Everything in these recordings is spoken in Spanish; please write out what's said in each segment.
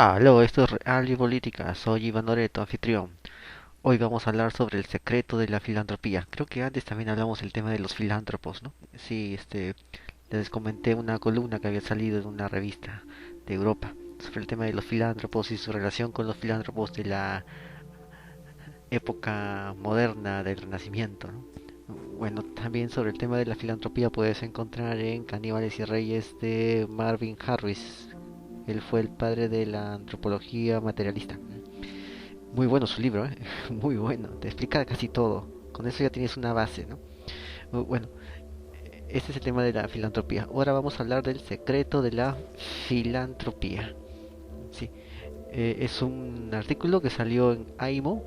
Aló, esto es Real y Política, soy Iván Loreto, anfitrión. Hoy vamos a hablar sobre el secreto de la filantropía. Creo que antes también hablamos del tema de los filántropos, ¿no? Sí, les comenté una columna que había salido en una revista de Europa sobre el tema de los filántropos y su relación con los filántropos de la época moderna del Renacimiento, ¿no? Bueno, también sobre el tema de la filantropía puedes encontrar en Caníbales y Reyes de Marvin Harris. Él fue el padre de la antropología materialista. Muy bueno su libro, ¿eh? Muy bueno, te explica casi todo. Con eso ya tienes una base, ¿no? Bueno, este es el tema de la filantropía. Ahora vamos a hablar del secreto de la filantropía. Sí, es un artículo que salió en AIMO,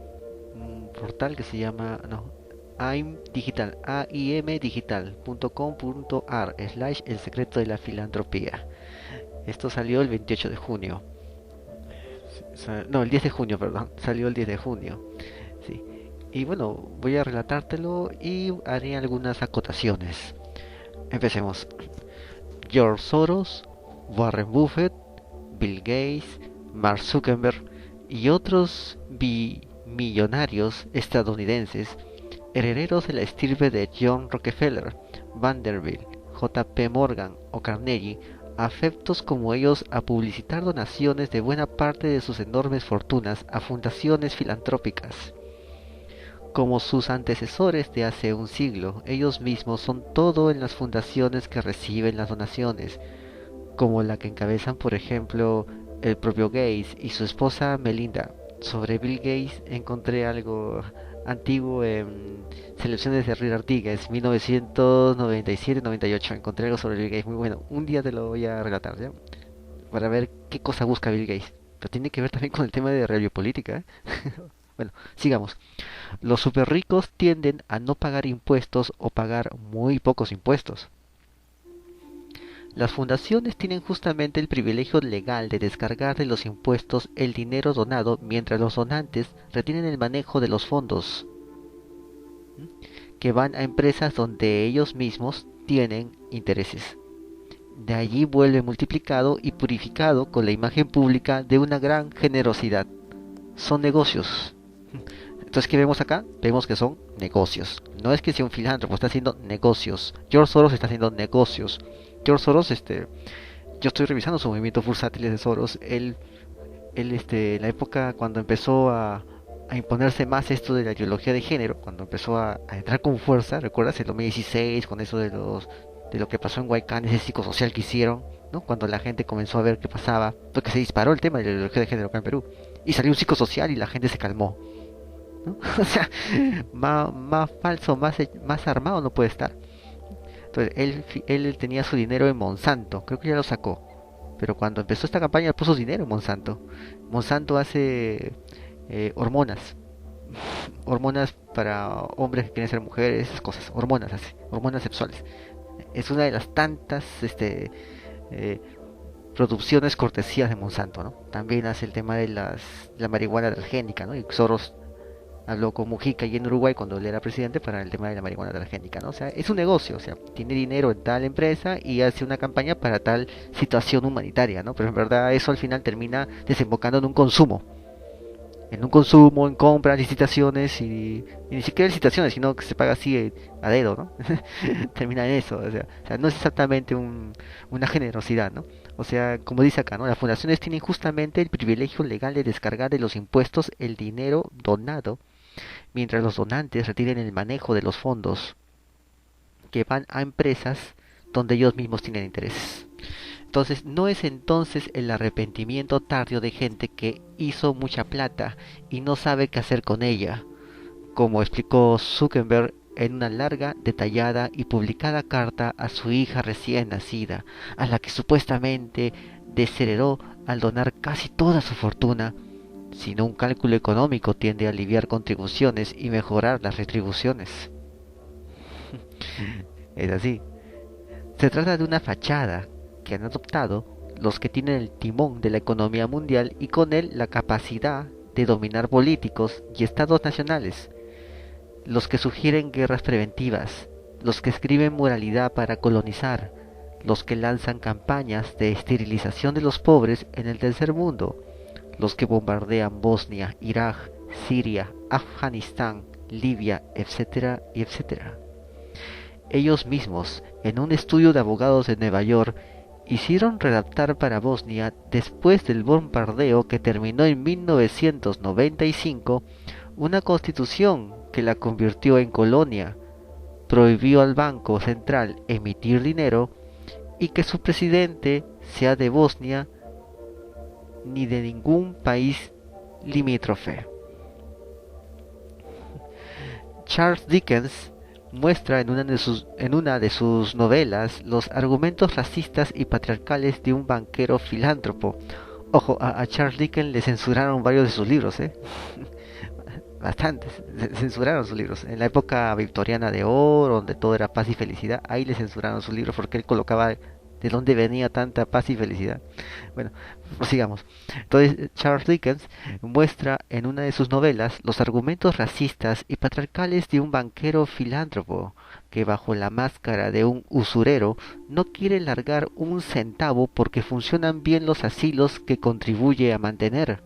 un portal que se llama, no, AIM Digital, aimdigital.com.ar slash el secreto de la filantropía. Esto salió el 28 de junio. No, el 10 de junio, perdón. Salió el 10 de junio. Sí. Y bueno, voy a relatártelo y haré algunas acotaciones. Empecemos. George Soros, Warren Buffett, Bill Gates, Mark Zuckerberg y otros bimillonarios estadounidenses, herederos de la estirpe de John Rockefeller, Vanderbilt, J. P. Morgan o Carnegie, afectos como ellos a publicitar donaciones de buena parte de sus enormes fortunas a fundaciones filantrópicas. Como sus antecesores de hace un siglo, ellos mismos son todo en las fundaciones que reciben las donaciones, como la que encabezan, por ejemplo, el propio Gates y su esposa Melinda. Sobre Bill Gates encontré algo antiguo en selecciones de Reader Digest 1997-98. Encontré algo sobre Bill Gates muy bueno. Un día te lo voy a relatar, ¿ya? Para ver qué cosa busca Bill Gates. Pero tiene que ver también con el tema de realiopolítica, ¿eh? Bueno, sigamos. Los super ricos tienden a no pagar impuestos o pagar muy pocos impuestos. Las fundaciones tienen justamente el privilegio legal de descargar de los impuestos el dinero donado mientras los donantes retienen el manejo de los fondos, que van a empresas donde ellos mismos tienen intereses. De allí vuelve multiplicado y purificado con la imagen pública de una gran generosidad. Son negocios. Entonces, ¿qué vemos acá? Vemos que son negocios. No es que sea un filántropo, está haciendo negocios. George Soros está haciendo negocios. George Soros, yo estoy revisando su movimiento bursátil de Soros. En la época cuando empezó a imponerse más esto de la ideología de género, cuando empezó a entrar con fuerza, ¿recuerdas? En 2016, con eso de lo que pasó en Huaycán, ese psicosocial que hicieron, ¿no? Cuando la gente comenzó a ver qué pasaba, porque se disparó el tema de la ideología de género acá en Perú. Y salió un psicosocial y la gente se calmó, ¿no? O sea, más falso, más armado no puede estar. Entonces, él tenía su dinero en Monsanto, creo que ya lo sacó. Pero cuando empezó esta campaña puso dinero en Monsanto. Monsanto hace hormonas. Hormonas para hombres que quieren ser mujeres, esas cosas. Hormonas hace, hormonas sexuales. Es una de las tantas eh, producciones cortesías de Monsanto, ¿no? También hace el tema de la marihuana transgénica, ¿no? Y Soros habló con Mujica y en Uruguay cuando él era presidente para el tema de la marihuana transgénica, ¿no? O sea, es un negocio, o sea, tiene dinero en tal empresa y hace una campaña para tal situación humanitaria, ¿no? Pero en verdad eso al final termina desembocando en un consumo, en compras, licitaciones y ni siquiera licitaciones, sino que se paga así a dedo, ¿no? Termina en eso, o sea, no es exactamente una generosidad, ¿no? O sea, como dice acá, ¿no? Las fundaciones tienen justamente el privilegio legal de descargar de los impuestos el dinero donado mientras los donantes retienen el manejo de los fondos que van a empresas donde ellos mismos tienen intereses. Entonces, no es entonces el arrepentimiento tardío de gente que hizo mucha plata y no sabe qué hacer con ella, como explicó Zuckerberg en una larga, detallada y publicada carta a su hija recién nacida, a la que supuestamente desheredó al donar casi toda su fortuna, sino un cálculo económico tiende a aliviar contribuciones y mejorar las retribuciones. Es así. Se trata de una fachada que han adoptado los que tienen el timón de la economía mundial y con él la capacidad de dominar políticos y estados nacionales, los que sugieren guerras preventivas, los que escriben moralidad para colonizar, los que lanzan campañas de esterilización de los pobres en el tercer mundo, los que bombardean Bosnia, Irak, Siria, Afganistán, Libia, etcétera, y etcétera. Ellos mismos, en un estudio de abogados de Nueva York, hicieron redactar para Bosnia, después del bombardeo que terminó en 1995, una constitución que la convirtió en colonia, prohibió al Banco Central emitir dinero y que su presidente sea de Bosnia ni de ningún país limítrofe. Charles Dickens muestra en una de sus novelas los argumentos racistas y patriarcales de un banquero filántropo. Ojo, a Charles Dickens le censuraron varios de sus libros, ¿eh? Bastantes, censuraron sus libros. En la época victoriana de oro, donde todo era paz y felicidad, ahí le censuraron sus libros porque él colocaba de dónde venía tanta paz y felicidad. Bueno, sigamos. Entonces, Charles Dickens muestra en una de sus novelas los argumentos racistas y patriarcales de un banquero filántropo que bajo la máscara de un usurero no quiere largar un centavo porque funcionan bien los asilos que contribuye a mantener.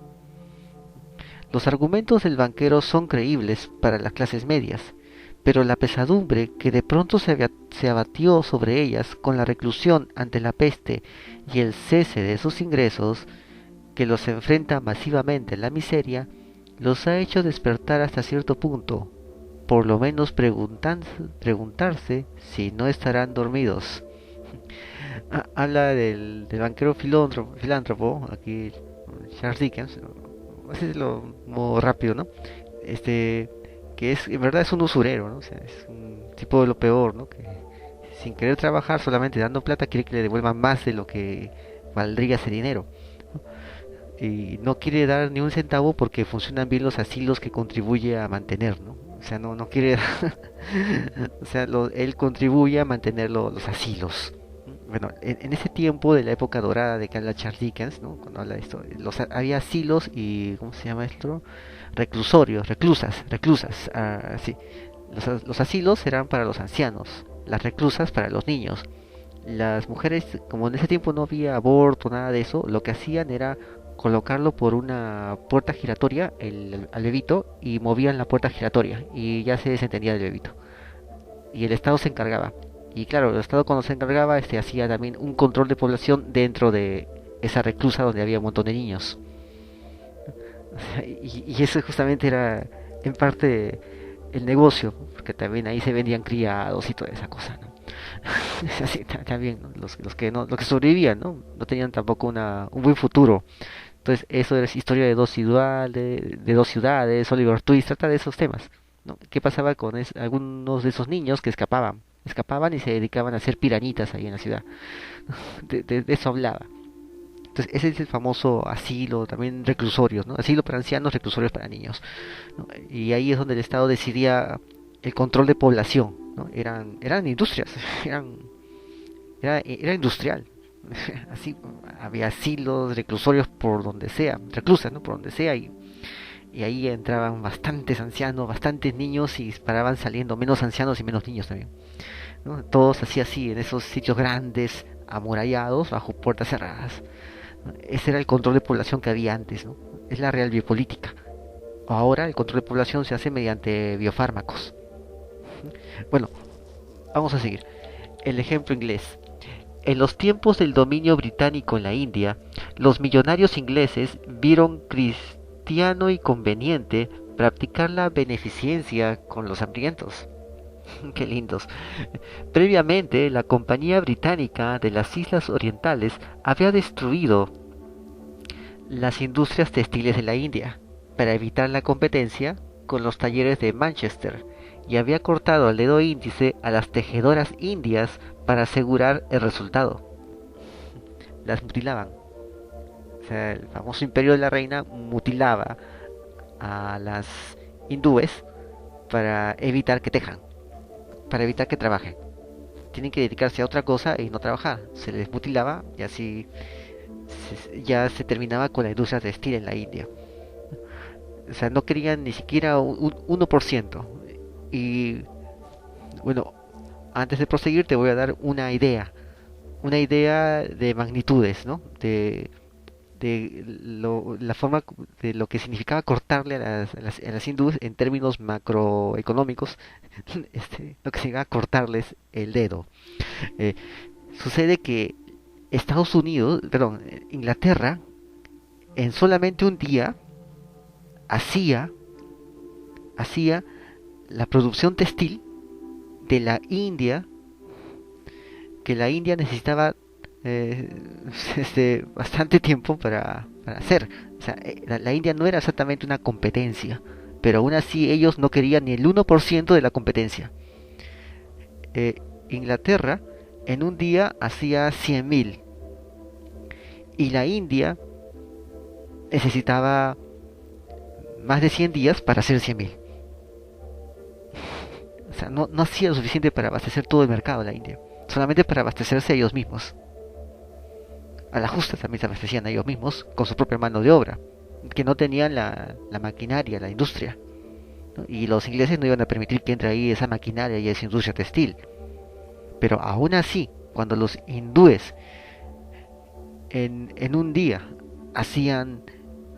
Los argumentos del banquero son creíbles para las clases medias, pero la pesadumbre que de pronto se abatió sobre ellas con la reclusión ante la peste y el cese de sus ingresos, que los enfrenta masivamente a la miseria, los ha hecho despertar hasta cierto punto, por lo menos preguntarse si no estarán dormidos. Habla del banquero filántropo, aquí Charles Dickens, así es lo modo rápido, ¿no? Este, que es, en verdad es un usurero, ¿no? O sea, es un tipo de lo peor, ¿no? Que sin querer trabajar, solamente dando plata, quiere que le devuelvan más de lo que valdría ese dinero. Y no quiere dar ni un centavo porque funcionan bien los asilos que contribuye a mantener, ¿no? O sea, no quiere, o sea, él contribuye a mantener los asilos. Bueno, en ese tiempo de la época dorada de que habla Charles Dickens, ¿no? Cuando habla de esto, había asilos y, ¿cómo se llama esto? Reclusorios, reclusas, sí. Los asilos eran para los ancianos, las reclusas para los niños. Las mujeres, como en ese tiempo no había aborto, nada de eso, lo que hacían era colocarlo por una puerta giratoria al bebito y movían la puerta giratoria y ya se desentendía del bebito. Y el Estado se encargaba. Y claro, el Estado cuando se encargaba hacía también un control de población dentro de esa reclusa donde había un montón de niños. O sea, y eso justamente era en parte el negocio, porque también ahí se vendían criados y toda esa cosa, ¿no? Así, también, ¿no? Los que sobrevivían, ¿no? No tenían tampoco un buen futuro. Entonces, eso es historia de dos ciudades, Oliver Twist trata de esos temas, ¿no? ¿Qué pasaba con algunos de esos niños que escapaban y se dedicaban a hacer piranitas ahí en la ciudad? De eso hablaba. Entonces, ese es el famoso asilo, también reclusorios, ¿no? Asilo para ancianos, reclusorios para niños, ¿no? Y ahí es donde el Estado decidía el control de población, ¿no? Eran industrias, era industrial. Así, había asilos, reclusorios por donde sea, reclusas, ¿no? Por donde sea, y ahí entraban bastantes ancianos, bastantes niños y paraban saliendo menos ancianos y menos niños también, ¿no? Todos así, en esos sitios grandes, amurallados, bajo puertas cerradas. Ese era el control de población que había antes, ¿no? Es la real biopolítica. Ahora el control de población se hace mediante biofármacos. Bueno, vamos a seguir. El ejemplo inglés. En los tiempos del dominio británico en la India, los millonarios ingleses vieron cristiano y conveniente practicar la beneficencia con los hambrientos. Qué lindos. Previamente, la Compañía Británica de las Islas Orientales había destruido las industrias textiles de la India para evitar la competencia con los talleres de Manchester y había cortado el dedo índice a las tejedoras indias para asegurar el resultado. Las mutilaban. O sea, el famoso imperio de la reina mutilaba a las hindúes para evitar que tejan, para evitar que trabajen. Tienen que dedicarse a otra cosa y no trabajar. Se les mutilaba y así ya se terminaba con la industria textil en la India. O sea, no querían ni siquiera un 1%. Y bueno, antes de proseguir te voy a dar una idea de magnitudes, ¿no? la forma de lo que significaba cortarle a las hindúes en términos macroeconómicos, lo que significaba cortarles el dedo. Eh, Sucede que Estados Unidos, perdón, Inglaterra, en solamente un día hacía, hacía la producción textil de la India, que la India necesitaba eh, bastante tiempo para hacer. O sea, la India no era exactamente una competencia, pero aún así ellos no querían ni el 1% de la competencia. Eh, Inglaterra en un día hacía 100.000 y la India necesitaba más de 100 días para hacer 100.000. O sea, no hacía lo suficiente para abastecer todo el mercado de la India, solamente para abastecerse ellos mismos. A la justa también se abastecían ellos mismos con su propia mano de obra, que no tenían la maquinaria, la industria, ¿no? Y los ingleses no iban a permitir que entre ahí esa maquinaria y esa industria textil. Pero aún así, cuando los hindúes en un día hacían,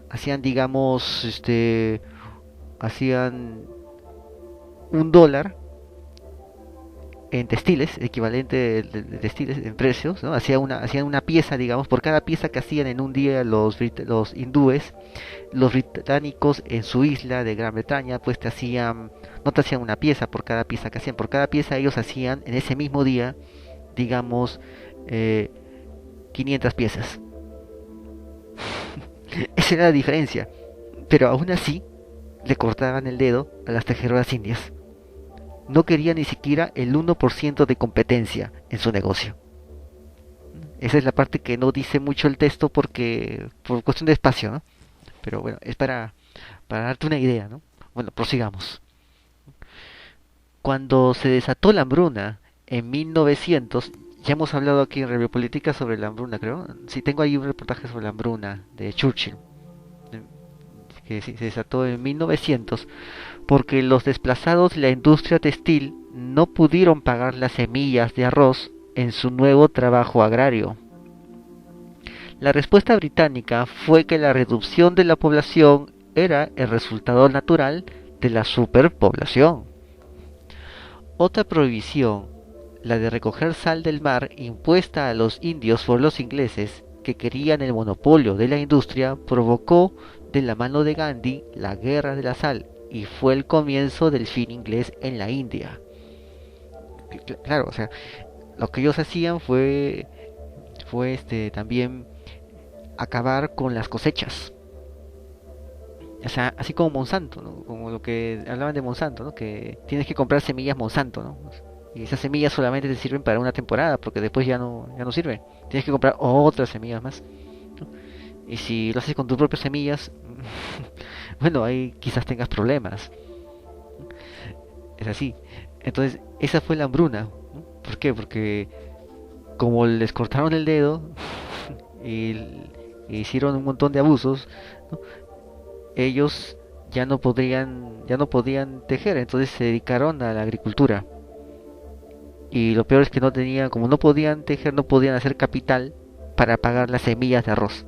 hacían digamos, hacían $1 en textiles, equivalente de textiles en precios, ¿no? Hacían una pieza, digamos, por cada pieza que hacían en un día los hindúes, los británicos en su isla de Gran Bretaña, pues no te hacían una pieza por cada pieza que hacían, por cada pieza ellos hacían en ese mismo día, digamos, 500 piezas. Esa era la diferencia, pero aún así le cortaban el dedo a las tejedoras indias. No quería ni siquiera el 1% de competencia en su negocio. Esa es la parte que no dice mucho el texto porque por cuestión de espacio, ¿no? Pero bueno, es para darte una idea, ¿no? Bueno, prosigamos. Cuando se desató la hambruna en 1900, ya hemos hablado aquí en Review Política sobre la hambruna, creo. Sí, tengo ahí un reportaje sobre la hambruna de Churchill, que sí, se desató en 1900 porque los desplazados de la industria textil no pudieron pagar las semillas de arroz en su nuevo trabajo agrario. La respuesta británica fue que la reducción de la población era el resultado natural de la superpoblación. Otra prohibición, la de recoger sal del mar impuesta a los indios por los ingleses que querían el monopolio de la industria, provocó de la mano de Gandhi la guerra de la sal y fue el comienzo del fin inglés en la India. Claro, o sea, lo que ellos hacían fue también acabar con las cosechas. O sea, así como Monsanto, ¿no? Como lo que hablaban de Monsanto, ¿no? Que tienes que comprar semillas Monsanto, ¿no? Y esas semillas solamente te sirven para una temporada, porque después ya no sirven. Tienes que comprar otras semillas más, ¿no? Y si lo haces con tus propias semillas, bueno, ahí quizás tengas problemas. Es así. Entonces, esa fue la hambruna, ¿no? ¿Por qué? Porque como les cortaron el dedo y, y hicieron un montón de abusos, ¿no? Ellos ya no podían tejer, entonces se dedicaron a la agricultura. Y lo peor es que no tenían, como no podían tejer, no podían hacer capital para pagar las semillas de arroz.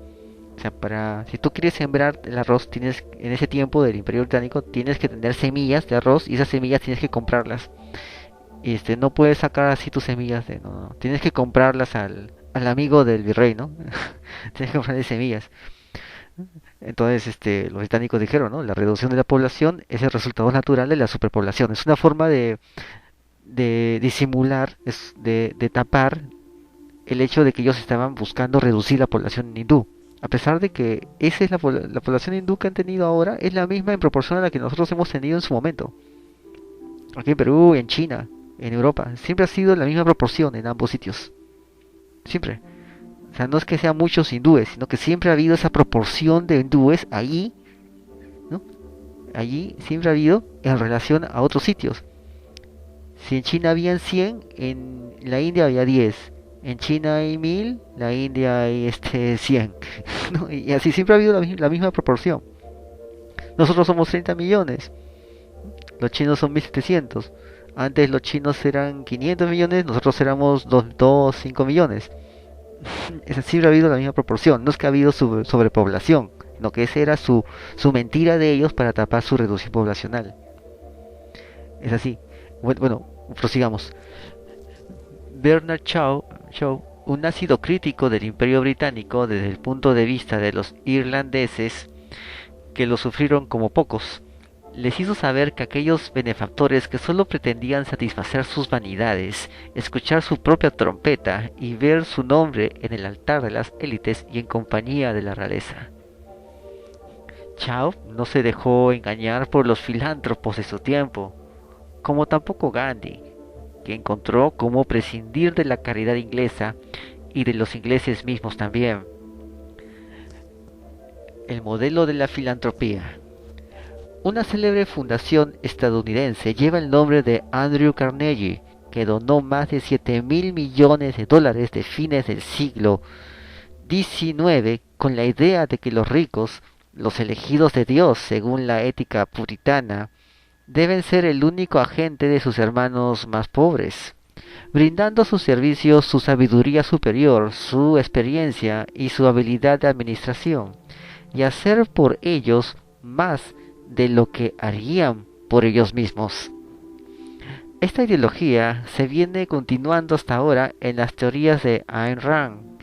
O sea, si tú quieres sembrar el arroz, tienes, en ese tiempo del Imperio Británico, tienes que tener semillas de arroz y esas semillas tienes que comprarlas. Y no puedes sacar así tus semillas no, tienes que comprarlas al amigo del virrey, ¿no? Tienes que comprarle semillas. Entonces, los británicos dijeron, ¿no? La reducción de la población es el resultado natural de la superpoblación. Es una forma de disimular, de tapar el hecho de que ellos estaban buscando reducir la población hindú. A pesar de que esa es la población hindú que han tenido ahora, es la misma en proporción a la que nosotros hemos tenido en su momento. Aquí en Perú, en China, en Europa, siempre ha sido la misma proporción en ambos sitios. Siempre. O sea, no es que sean muchos hindúes, sino que siempre ha habido esa proporción de hindúes allí, ¿no? Allí siempre ha habido en relación a otros sitios. Si en China habían 100, en la India había 10. En China hay 1000, la India hay 100. ¿No? Y así siempre ha habido la misma proporción. Nosotros somos 30 millones, los chinos son 1700. Antes los chinos eran 500 millones, nosotros éramos 5 millones. Esa siempre ha habido la misma proporción, no es que ha habido sobrepoblación, sino que esa era su mentira de ellos para tapar su reducción poblacional. Es así. Bueno, prosigamos. Bernard Shaw, un ácido crítico del Imperio Británico desde el punto de vista de los irlandeses, que lo sufrieron como pocos, les hizo saber que aquellos benefactores que solo pretendían satisfacer sus vanidades, escuchar su propia trompeta y ver su nombre en el altar de las élites y en compañía de la realeza. Chao no se dejó engañar por los filántropos de su tiempo, como tampoco Gandhi, que encontró cómo prescindir de la caridad inglesa y de los ingleses mismos también. El modelo de la filantropía. Una célebre fundación estadounidense lleva el nombre de Andrew Carnegie, que donó más de 7.000 millones de dólares de fines del siglo XIX con la idea de que los ricos, los elegidos de Dios según la ética puritana, deben ser el único agente de sus hermanos más pobres, brindando a sus servicios su sabiduría superior, su experiencia y su habilidad de administración, y hacer por ellos más de lo que harían por ellos mismos. Esta ideología se viene continuando hasta ahora en las teorías de Ayn Rand,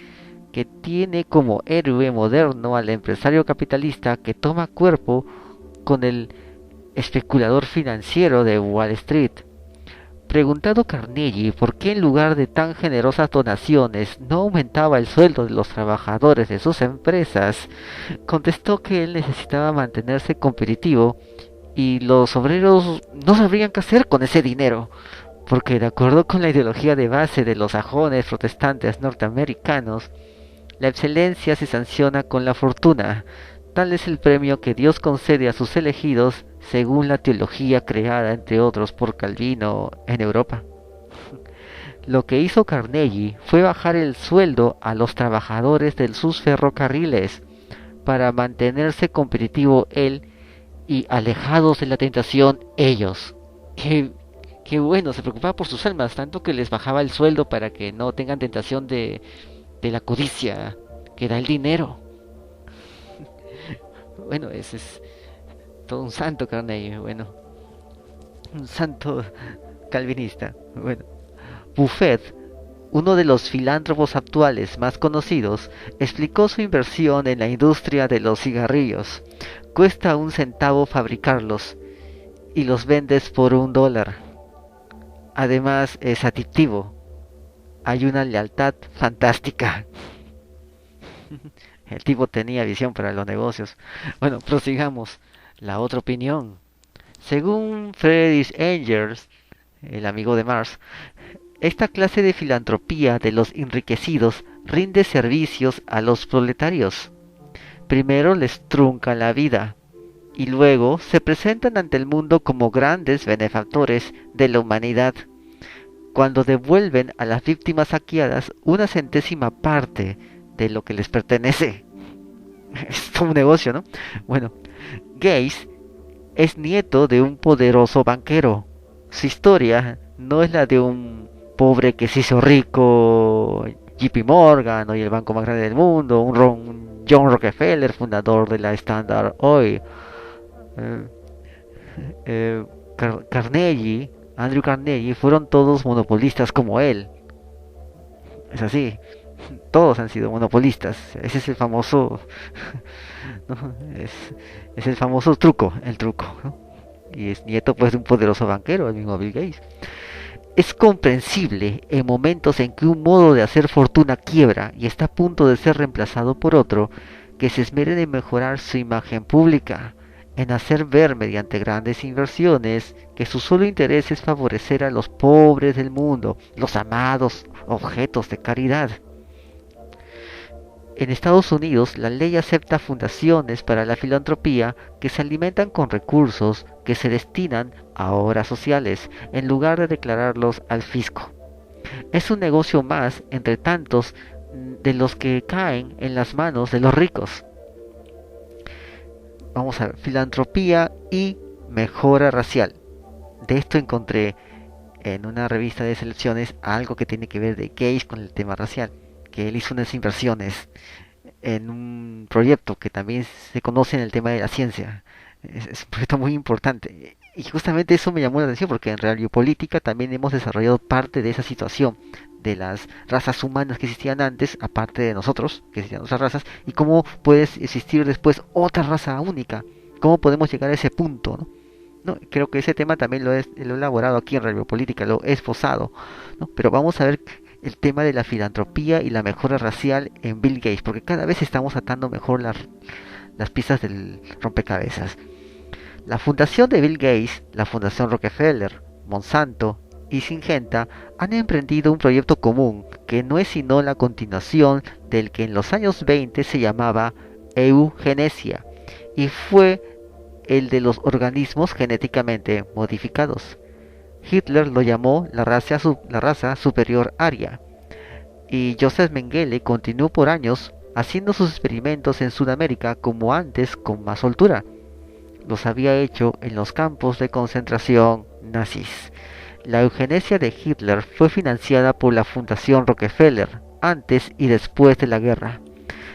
que tiene como héroe moderno al empresario capitalista que toma cuerpo con el especulador financiero de Wall Street. Preguntado Carnegie por qué en lugar de tan generosas donaciones no aumentaba el sueldo de los trabajadores de sus empresas, contestó que él necesitaba mantenerse competitivo y los obreros no sabrían qué hacer con ese dinero, porque de acuerdo con la ideología de base de los sajones protestantes norteamericanos, la excelencia se sanciona con la fortuna. Tal es el premio que Dios concede a sus elegidos según la teología creada, entre otros, por Calvino en Europa. Lo que hizo Carnegie fue bajar el sueldo a los trabajadores de sus ferrocarriles para mantenerse competitivo él y alejados de la tentación ellos. Qué bueno, se preocupaba por sus almas, tanto que les bajaba el sueldo para que no tengan tentación de la codicia que da el dinero. Bueno, ese es todo un santo Carnegie, bueno, un santo calvinista. Bueno, Buffett, uno de los filántropos actuales más conocidos, explicó su inversión en la industria de los cigarrillos. Cuesta 1 centavo fabricarlos y los vendes por $1. Además es adictivo. Hay una lealtad fantástica. El tipo tenía visión para los negocios. Bueno, prosigamos. La otra opinión. Según Friedrich Engels, el amigo de Marx, esta clase de filantropía de los enriquecidos rinde servicios a los proletarios. Primero les trunca la vida y luego se presentan ante el mundo como grandes benefactores de la humanidad, cuando devuelven a las víctimas saqueadas una centésima parte de lo que les pertenece. Es todo un negocio, ¿no? Bueno, Gates es nieto de un poderoso banquero. Su historia no es la de un pobre que se hizo rico, JP Morgan, y el banco más grande del mundo, un John Rockefeller, fundador de la Standard Oil. Eh, Carnegie, Andrew Carnegie, fueron todos monopolistas como él. Es así, todos han sido monopolistas. Ese es el famoso, ¿no? Es el famoso truco, el truco, ¿no? Y es nieto pues de un poderoso banquero, el mismo Bill Gates. Es comprensible en momentos en que un modo de hacer fortuna quiebra y está a punto de ser reemplazado por otro, que se esmeren en mejorar su imagen pública, en hacer ver mediante grandes inversiones que su solo interés es favorecer a los pobres del mundo, los amados objetos de caridad. En Estados Unidos, la ley acepta fundaciones para la filantropía que se alimentan con recursos que se destinan a obras sociales, en lugar de declararlos al fisco. Es un negocio más entre tantos de los que caen en las manos de los ricos. Vamos a ver, filantropía y mejora racial. De esto encontré en una revista de selecciones algo que tiene que ver de gays con el tema racial, que él hizo unas inversiones en un proyecto que también se conoce en el tema de la ciencia. Es un proyecto muy importante. Y justamente eso me llamó la atención porque en Realiopolítica también hemos desarrollado parte de esa situación de las razas humanas que existían antes, aparte de nosotros, que existían otras razas, y cómo puede existir después otra raza única. ¿Cómo podemos llegar a ese punto? ¿No? ¿No? Creo que ese tema también lo he elaborado aquí en Realiopolítica, lo he esbozado, ¿no? Pero vamos a ver el tema de la filantropía y la mejora racial en Bill Gates, porque cada vez estamos atando mejor las piezas del rompecabezas. La fundación de Bill Gates, la fundación Rockefeller, Monsanto y Syngenta han emprendido un proyecto común que no es sino la continuación del que en los años 20 se llamaba eugenesia y fue el de los organismos genéticamente modificados. Hitler lo llamó la raza superior aria y Joseph Mengele continuó por años haciendo sus experimentos en Sudamérica como antes con más soltura. Los había hecho en los campos de concentración nazis. La eugenesia de Hitler fue financiada por la Fundación Rockefeller antes y después de la guerra.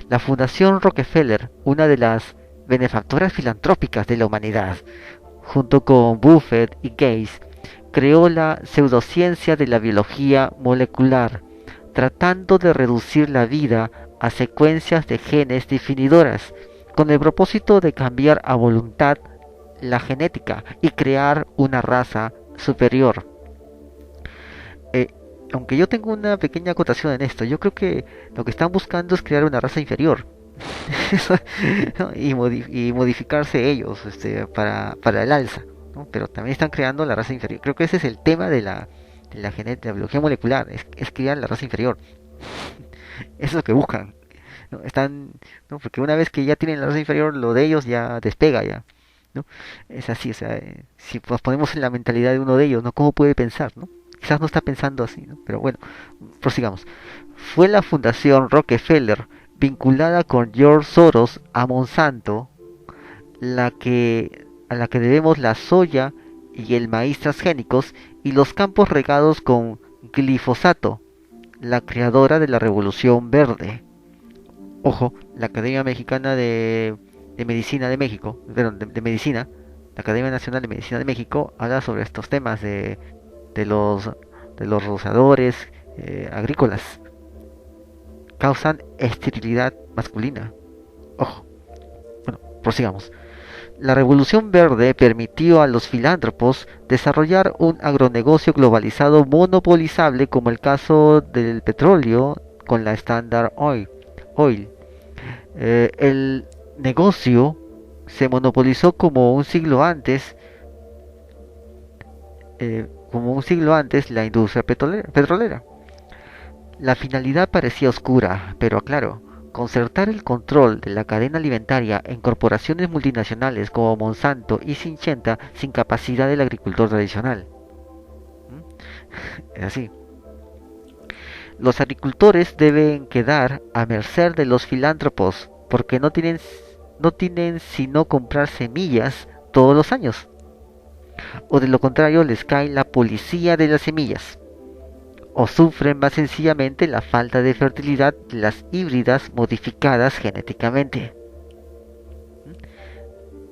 La Fundación Rockefeller, una de las benefactoras filantrópicas de la humanidad, junto con Buffett y Gates, creó la pseudociencia de la biología molecular, tratando de reducir la vida a secuencias de genes definidoras, con el propósito de cambiar a voluntad la genética y crear una raza superior. Eh, Aunque yo tengo una pequeña acotación en esto, yo creo que lo que están buscando es crear una raza inferior. ¿No? Y modificarse ellos para el alza, ¿no? Pero también están creando la raza inferior. Creo que ese es el tema de la biología molecular, es crear la raza inferior. Eso es lo que buscan. ¿No? ¿No? Porque una vez que ya tienen la raza inferior, lo de ellos ya despega ya, ¿no? Es así, o sea, si nos ponemos en la mentalidad de uno de ellos, ¿no? ¿Cómo puede pensar, no? Quizás no está pensando así, ¿no? Pero bueno, prosigamos. Fue la Fundación Rockefeller, vinculada con George Soros a Monsanto, a la que debemos la soya y el maíz transgénicos y los campos regados con glifosato, la creadora de la Revolución Verde. Ojo, la Academia Mexicana de Medicina de México, de Medicina, la Academia Nacional de Medicina de México habla sobre estos temas de los de los rosadores agrícolas. Causan esterilidad masculina. Ojo. Bueno, prosigamos. La Revolución Verde permitió a los filántropos desarrollar un agronegocio globalizado monopolizable como el caso del petróleo con la Standard Oil. El negocio se monopolizó como un siglo antes la industria petrolera. La finalidad parecía oscura, pero aclaro, concertar el control de la cadena alimentaria en corporaciones multinacionales como Monsanto y Syngenta sin capacidad del agricultor tradicional. Es así. Los agricultores deben quedar a merced de los filántropos porque no tienen sino comprar semillas todos los años. O de lo contrario les cae la policía de las semillas. O sufren más sencillamente la falta de fertilidad de las híbridas modificadas genéticamente.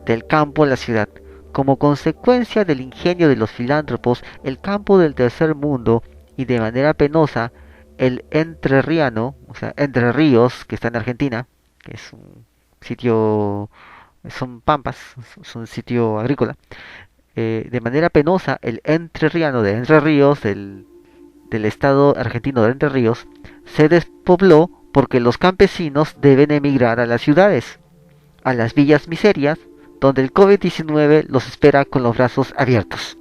Del campo a la ciudad. Como consecuencia del ingenio de los filántropos, el campo del tercer mundo y de manera penosa el entrerriano, o sea, Entre Ríos, que está en Argentina, que es un sitio, son pampas, es un sitio agrícola, de manera penosa el entrerriano de Entre Ríos, del estado argentino de Entre Ríos, se despobló porque los campesinos deben emigrar a las ciudades, a las villas miserias, donde el COVID-19 los espera con los brazos abiertos.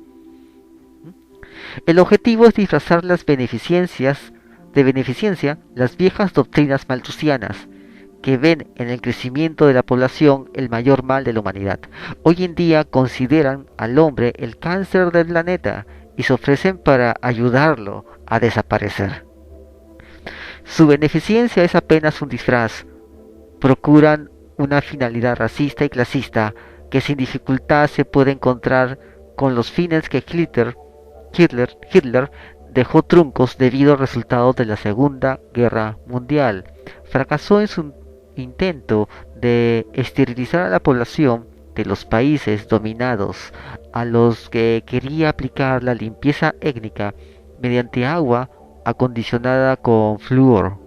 El objetivo es disfrazar de beneficencia las viejas doctrinas malthusianas, que ven en el crecimiento de la población el mayor mal de la humanidad. Hoy en día consideran al hombre el cáncer del planeta y se ofrecen para ayudarlo a desaparecer. Su beneficencia es apenas un disfraz. Procuran una finalidad racista y clasista que sin dificultad se puede encontrar con los fines que Hitler dejó truncos debido al resultado de la Segunda Guerra Mundial. Fracasó en su intento de esterilizar a la población de los países dominados a los que quería aplicar la limpieza étnica mediante agua acondicionada con flúor.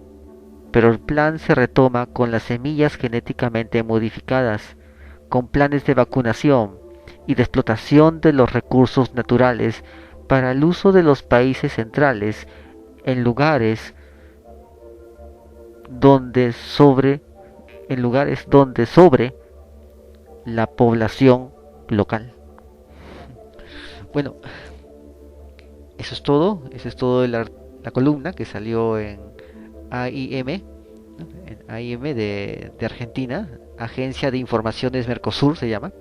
Pero el plan se retoma con las semillas genéticamente modificadas, con planes de vacunación y de explotación de los recursos naturales para el uso de los países centrales en lugares donde sobre la población local. Bueno, eso es todo de la columna que salió en AIM, ¿no? En AIM de Argentina, Agencia de Informaciones Mercosur se llama,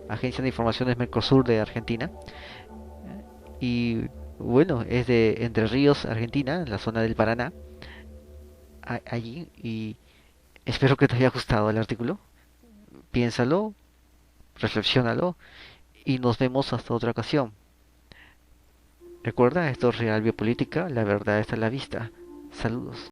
Agencia de Informaciones Mercosur de Argentina. Y bueno, es de Entre Ríos, Argentina, en la zona del Paraná, allí. Y espero que te haya gustado el artículo. Piénsalo, reflexiónalo y nos vemos hasta otra ocasión. Recuerda, esto es Real Biopolítica, la verdad está a la vista. Saludos.